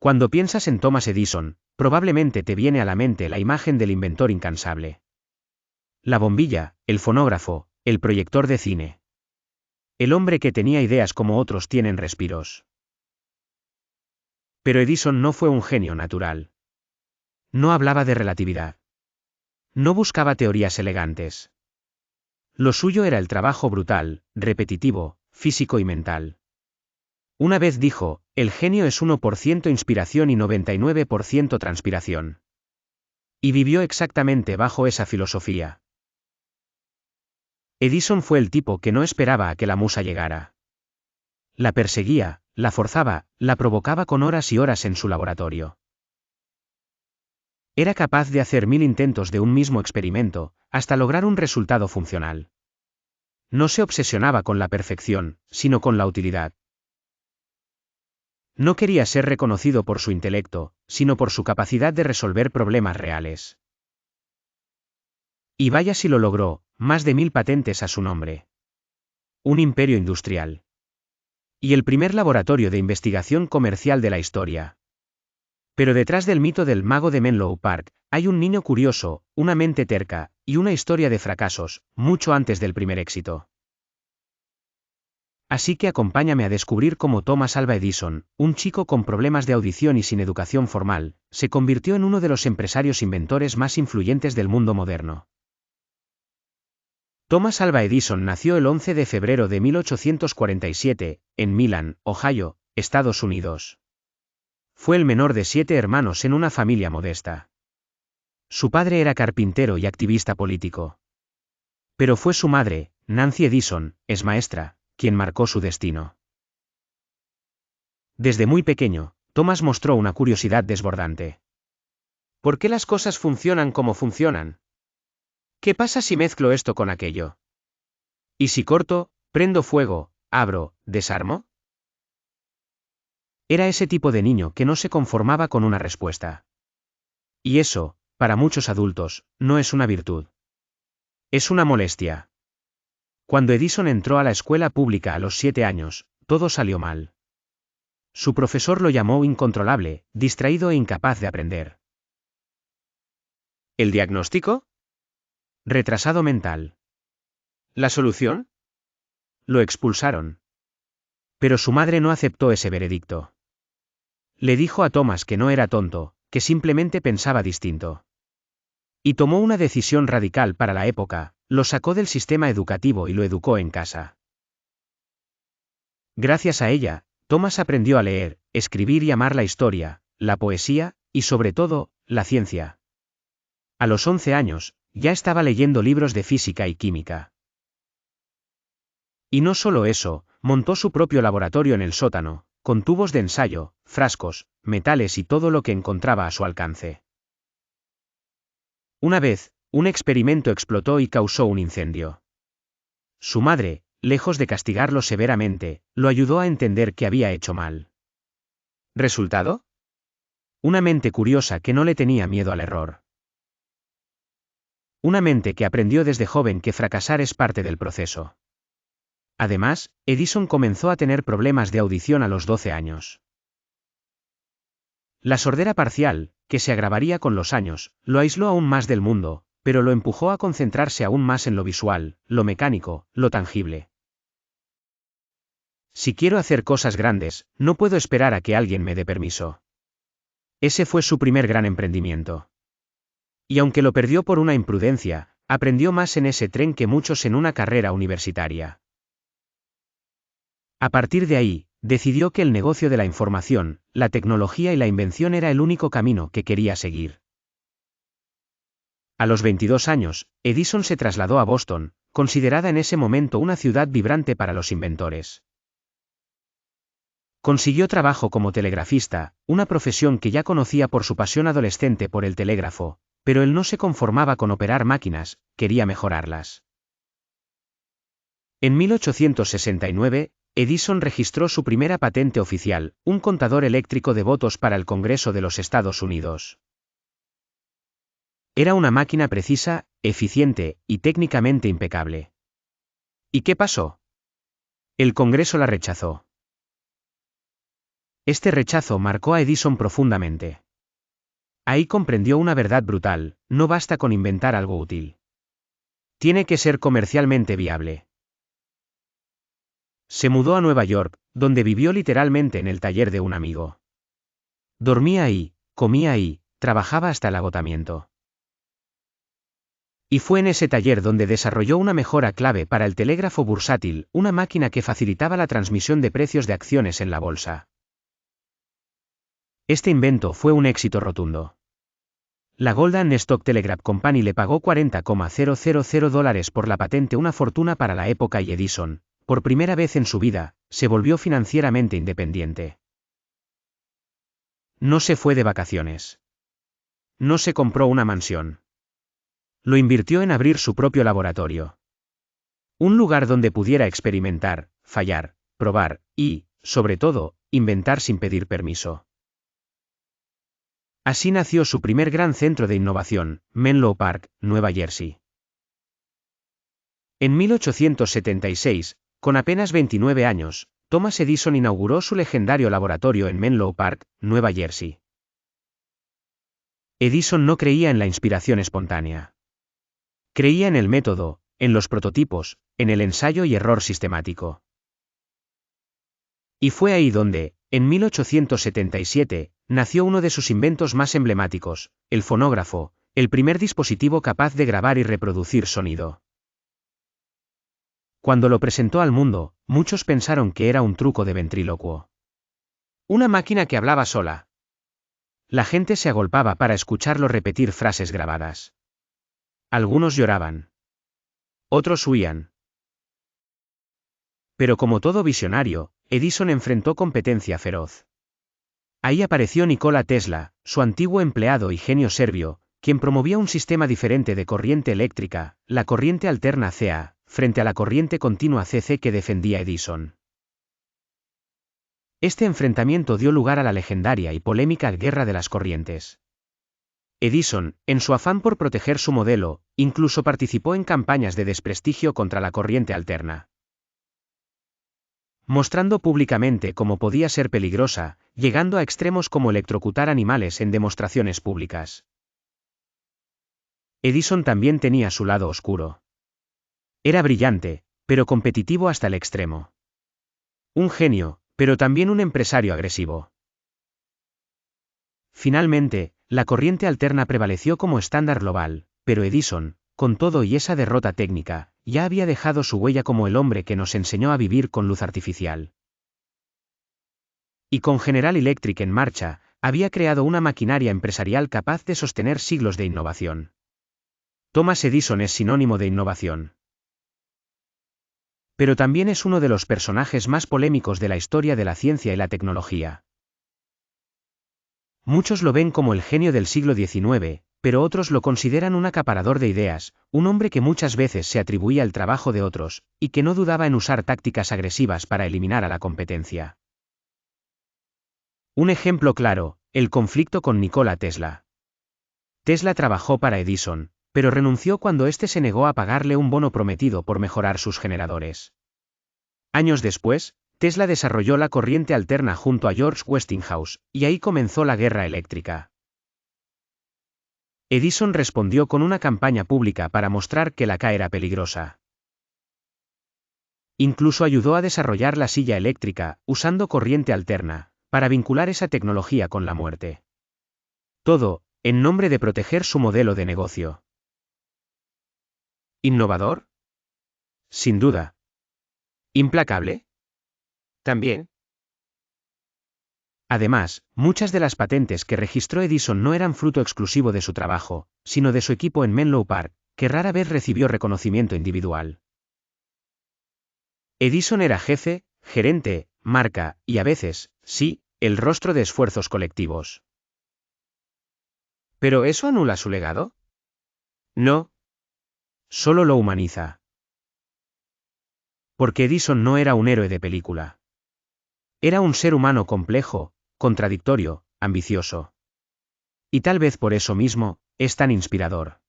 Cuando piensas en Thomas Edison, probablemente te viene a la mente la imagen del inventor incansable. La bombilla, el fonógrafo, el proyector de cine. El hombre que tenía ideas como otros tienen respiros. Pero Edison no fue un genio natural. No hablaba de relatividad. No buscaba teorías elegantes. Lo suyo era el trabajo brutal, repetitivo, físico y mental. Una vez dijo, el genio es 1% inspiración y 99% transpiración. Y vivió exactamente bajo esa filosofía. Edison fue el tipo que no esperaba a que la musa llegara. La perseguía, la forzaba, la provocaba con horas y horas en su laboratorio. Era capaz de hacer 1000 intentos de un mismo experimento, hasta lograr un resultado funcional. No se obsesionaba con la perfección, sino con la utilidad. No quería ser reconocido por su intelecto, sino por su capacidad de resolver problemas reales. Y vaya si lo logró, más de 1000 patentes a su nombre. Un imperio industrial. Y el primer laboratorio de investigación comercial de la historia. Pero detrás del mito del mago de Menlo Park, hay un niño curioso, una mente terca, y una historia de fracasos, mucho antes del primer éxito. Así que acompáñame a descubrir cómo Thomas Alva Edison, un chico con problemas de audición y sin educación formal, se convirtió en uno de los empresarios inventores más influyentes del mundo moderno. Thomas Alva Edison nació el 11 de febrero de 1847, en Milan, Ohio, Estados Unidos. Fue el menor de 7 hermanos en una familia modesta. Su padre era carpintero y activista político. Pero fue su madre, Nancy Edison, es maestra, quien marcó su destino. Desde muy pequeño, Thomas mostró una curiosidad desbordante. ¿Por qué las cosas funcionan como funcionan? ¿Qué pasa si mezclo esto con aquello? ¿Y si corto, prendo fuego, abro, desarmo? Era ese tipo de niño que no se conformaba con una respuesta. Y eso, para muchos adultos, no es una virtud. Es una molestia. Cuando Edison entró a la escuela pública a los 7 años, todo salió mal. Su profesor lo llamó incontrolable, distraído e incapaz de aprender. ¿El diagnóstico? Retrasado mental. ¿La solución? Lo expulsaron. Pero su madre no aceptó ese veredicto. Le dijo a Thomas que no era tonto, que simplemente pensaba distinto. Y tomó una decisión radical para la época, lo sacó del sistema educativo y lo educó en casa. Gracias a ella, Thomas aprendió a leer, escribir y amar la historia, la poesía, y sobre todo, la ciencia. A los 11 años, ya estaba leyendo libros de física y química. Y no solo eso, montó su propio laboratorio en el sótano, con tubos de ensayo, frascos, metales y todo lo que encontraba a su alcance. Una vez, un experimento explotó y causó un incendio. Su madre, lejos de castigarlo severamente, lo ayudó a entender que había hecho mal. ¿Resultado? Una mente curiosa que no le tenía miedo al error. Una mente que aprendió desde joven que fracasar es parte del proceso. Además, Edison comenzó a tener problemas de audición a los 12 años. La sordera parcial, que se agravaría con los años, lo aisló aún más del mundo, pero lo empujó a concentrarse aún más en lo visual, lo mecánico, lo tangible. Si quiero hacer cosas grandes, no puedo esperar a que alguien me dé permiso. Ese fue su primer gran emprendimiento. Y aunque lo perdió por una imprudencia, aprendió más en ese tren que muchos en una carrera universitaria. A partir de ahí, decidió que el negocio de la información, la tecnología y la invención era el único camino que quería seguir. A los 22 años, Edison se trasladó a Boston, considerada en ese momento una ciudad vibrante para los inventores. Consiguió trabajo como telegrafista, una profesión que ya conocía por su pasión adolescente por el telégrafo, pero él no se conformaba con operar máquinas, quería mejorarlas. En 1869, Edison registró su primera patente oficial, un contador eléctrico de votos para el Congreso de los Estados Unidos. Era una máquina precisa, eficiente y técnicamente impecable. ¿Y qué pasó? El Congreso la rechazó. Este rechazo marcó a Edison profundamente. Ahí comprendió una verdad brutal: no basta con inventar algo útil. Tiene que ser comercialmente viable. Se mudó a Nueva York, donde vivió literalmente en el taller de un amigo. Dormía ahí, comía ahí, trabajaba hasta el agotamiento. Y fue en ese taller donde desarrolló una mejora clave para el telégrafo bursátil, una máquina que facilitaba la transmisión de precios de acciones en la bolsa. Este invento fue un éxito rotundo. La Golden Stock Telegraph Company le pagó $40,000 por la patente, una fortuna para la época, y Edison, por primera vez en su vida, se volvió financieramente independiente. No se fue de vacaciones. No se compró una mansión. Lo invirtió en abrir su propio laboratorio. Un lugar donde pudiera experimentar, fallar, probar, y, sobre todo, inventar sin pedir permiso. Así nació su primer gran centro de innovación, Menlo Park, Nueva Jersey. En 1876, con apenas 29 años, Thomas Edison inauguró su legendario laboratorio en Menlo Park, Nueva Jersey. Edison no creía en la inspiración espontánea. Creía en el método, en los prototipos, en el ensayo y error sistemático. Y fue ahí donde, en 1877, nació uno de sus inventos más emblemáticos, el fonógrafo, el primer dispositivo capaz de grabar y reproducir sonido. Cuando lo presentó al mundo, muchos pensaron que era un truco de ventrílocuo. Una máquina que hablaba sola. La gente se agolpaba para escucharlo repetir frases grabadas. Algunos lloraban. Otros huían. Pero como todo visionario, Edison enfrentó competencia feroz. Ahí apareció Nikola Tesla, su antiguo empleado y genio serbio, quien promovía un sistema diferente de corriente eléctrica, la corriente alterna CA, frente a la corriente continua CC que defendía Edison. Este enfrentamiento dio lugar a la legendaria y polémica Guerra de las Corrientes. Edison, en su afán por proteger su modelo, incluso participó en campañas de desprestigio contra la corriente alterna, mostrando públicamente cómo podía ser peligrosa, llegando a extremos como electrocutar animales en demostraciones públicas. Edison también tenía su lado oscuro. Era brillante, pero competitivo hasta el extremo. Un genio, pero también un empresario agresivo. Finalmente, la corriente alterna prevaleció como estándar global, pero Edison, con todo y esa derrota técnica, ya había dejado su huella como el hombre que nos enseñó a vivir con luz artificial. Y con General Electric en marcha, había creado una maquinaria empresarial capaz de sostener siglos de innovación. Thomas Edison es sinónimo de innovación. Pero también es uno de los personajes más polémicos de la historia de la ciencia y la tecnología. Muchos lo ven como el genio del siglo XIX, pero otros lo consideran un acaparador de ideas, un hombre que muchas veces se atribuía el trabajo de otros, y que no dudaba en usar tácticas agresivas para eliminar a la competencia. Un ejemplo claro, el conflicto con Nikola Tesla. Tesla trabajó para Edison, pero renunció cuando éste se negó a pagarle un bono prometido por mejorar sus generadores. Años después, Tesla desarrolló la corriente alterna junto a George Westinghouse, y ahí comenzó la guerra eléctrica. Edison respondió con una campaña pública para mostrar que la K era peligrosa. Incluso ayudó a desarrollar la silla eléctrica, usando corriente alterna, para vincular esa tecnología con la muerte. Todo, en nombre de proteger su modelo de negocio. ¿Innovador? Sin duda. ¿Implacable? También. Además, muchas de las patentes que registró Edison no eran fruto exclusivo de su trabajo, sino de su equipo en Menlo Park, que rara vez recibió reconocimiento individual. Edison era jefe, gerente, marca, y a veces, sí, el rostro de esfuerzos colectivos. ¿Pero eso anula su legado? No. Solo lo humaniza. Porque Edison no era un héroe de película. Era un ser humano complejo, contradictorio, ambicioso. Y tal vez por eso mismo, es tan inspirador.